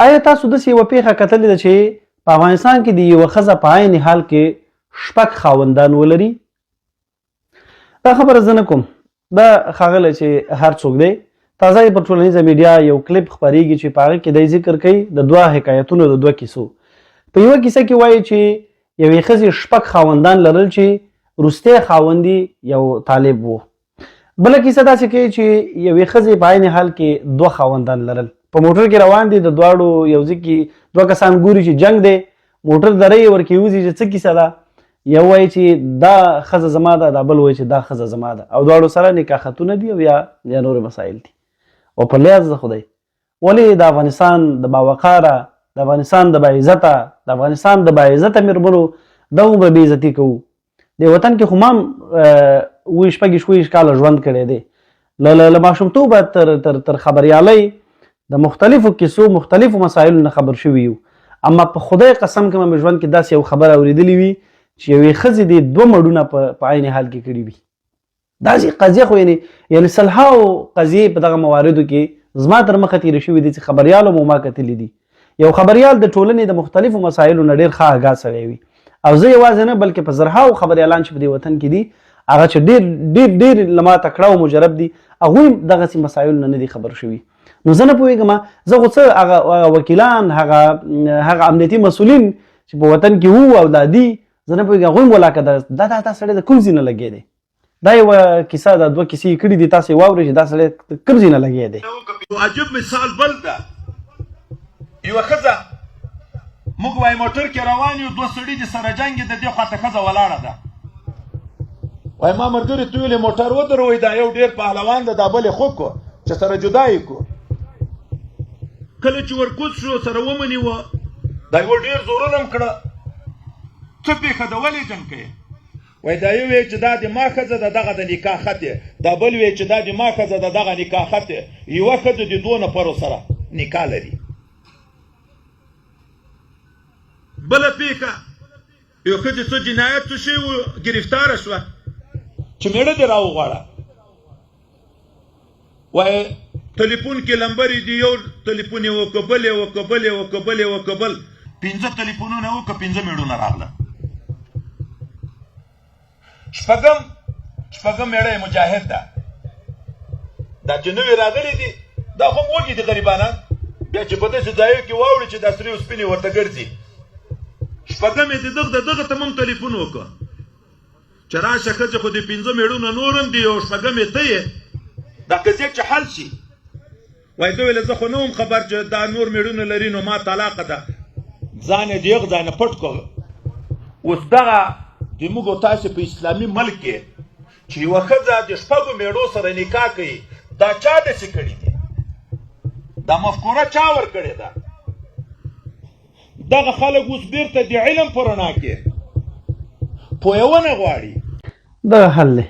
آیا تاسو داسې یوه پیښه کتلې ده چې په افغانستان کې د یوه ښځه په عین حال کې 6 خاوندان ولري؟ دا خبره زه نه کوم، دا ښاغلی چې هر څوک دی تازه یې په ټولنیزه میډیا یو کلیپ خپرېږي چې په هغه کې دی ذکر کوي د 2 حکایتونو د 2 کیسو. په یوه کیسه کې وایي چې یوې ښځې 6 خاوندان لرل چې وروستی خاوند یو طالب و. بله کیسه داسې کوي چې یوې ښځې په عین حال کې 2 خاوندان لرل. په موټر کې روان دي، د دواړو یو ځای کې 2 کسان ګوري چې جنگ دی، موټر دره یې ورکې وځي چې څه کیسه ده. یو وایي چې دا ښځه زما ده، دا بل وایي چې دا ښځه زما ده، او دواړو سره نکاحتونه دي او یا نور مسایل دي. او په لیاز د خدای ولې د افغانستان د باوقاره، د افغانستان د باعزته، د افغانستان د باعزته مېرمنو دومره بېعزتي کوو؟ د وطن کې خو ما هم 20-25 کاله ژوند کړی دی، له ماشومتوبه تر خبریالۍ د مختلفو کیسو مختلفو مسایلو نه خبر شوي یو. اما په خدای قسم کوم مې ژوند کې داسې یو خبره اورېدلې وي چې یوې ښځې دې 2 مړونه په عین حال کې کړي وي. داسې قضیه خو یعنې سلهاو قضیې په دغه مواردو کې زما تر مخه تېرې شوي دي چې خبریالو مو ما کتلي دي. یو خبریال د ټولنې د مختلفو مسایلو نه ډېر ښه آګاه سړی وي، او زه یوازې نه بلکې په زرهاو خبریالان چې په دې وطن کې دي هغه چې ډېر له ما تکړه او مجرب دي، هغوی دغسې مسایلو نه دي خبر شوي. نو زه نه پوهېږم، زه خو څه هغه وکیلان، هغه امنیتي مسؤلین چې په وطن کې وو او دا دي، زه نه پوهېږم هغوی مو ولاکه دا سړی د کوم ځای نه لګی دی. دا یوه کیسه ده، 2 کیسې یې کړي دي، تاسې یې واورئ چې دا سړی کوم ځای نه لګی دی. عجب مثال بل ده، یوه ښځه موږ وایي موټر کې روان یو، 2 سړي دي سره جنګ د دې خواته ښځه ولاړه ده. وایي ما ملګري ته ویلې موټر ودروئ، دا یو ډېر پهلوان ده، دا بل یې خوږ کړو چې سره جدا یې کړو. کله چې ورکوز شو سره ومنیوه، دا یوه ډېر زورونه هم کړه. څه پېښه ده، ولې جنګ کوې؟ وایي دا یو وی چې دا د ما ښځه ده، دغه د نکاح خط دی، دا بل وی چې دا د ما ښځه ده، دغه نکاح خط دی. یوه ښځه د 2 نفرو سره نکاح لري. بله پیښه، یو ښځې څه جنایت څه شی و، ګرفتاره شوه چې میړه دې راوغواړه. وایي تلیفون کې لمبرې دي، یو تلیفون یې وکړه، بل یې وکړه، بل یې وکړه، بل یې وکړه، بل 5 تلیفونونه وکړه، 5 میړونه راغله. شپږم میړه یې مجاهد ده. دا چې نوي راغلي دي دا خو وږي دي غریبانان، بیا چې په داسې ځایو کې واوړي چې دا سرې او سپینې ورته ګرځي. شپږم یې دغه ته هم تلیفون وکړه چې راشه ښځې خو د 5 میړونه نور هم دي او شپږم یې ته یې، دا قضیه چې حل شي. وایي ده ویله زه خو نه وم خبر چې دا نور میړونه لري، نو ما طلاقه ده، ځان یې د یغ ځای نه پټ کړ. اوس دغه د موږ او تاسې په اسلامي ملک کې چې یوه ښځه د 6 میړو سره نکاح کوي، دا چا داسې کړي دي؟ دا مفکوره چا ورکړې ده؟ دغه خلک اوس بیرته د علم په رڼا کې پوهونه غواړي. دغه حل دی.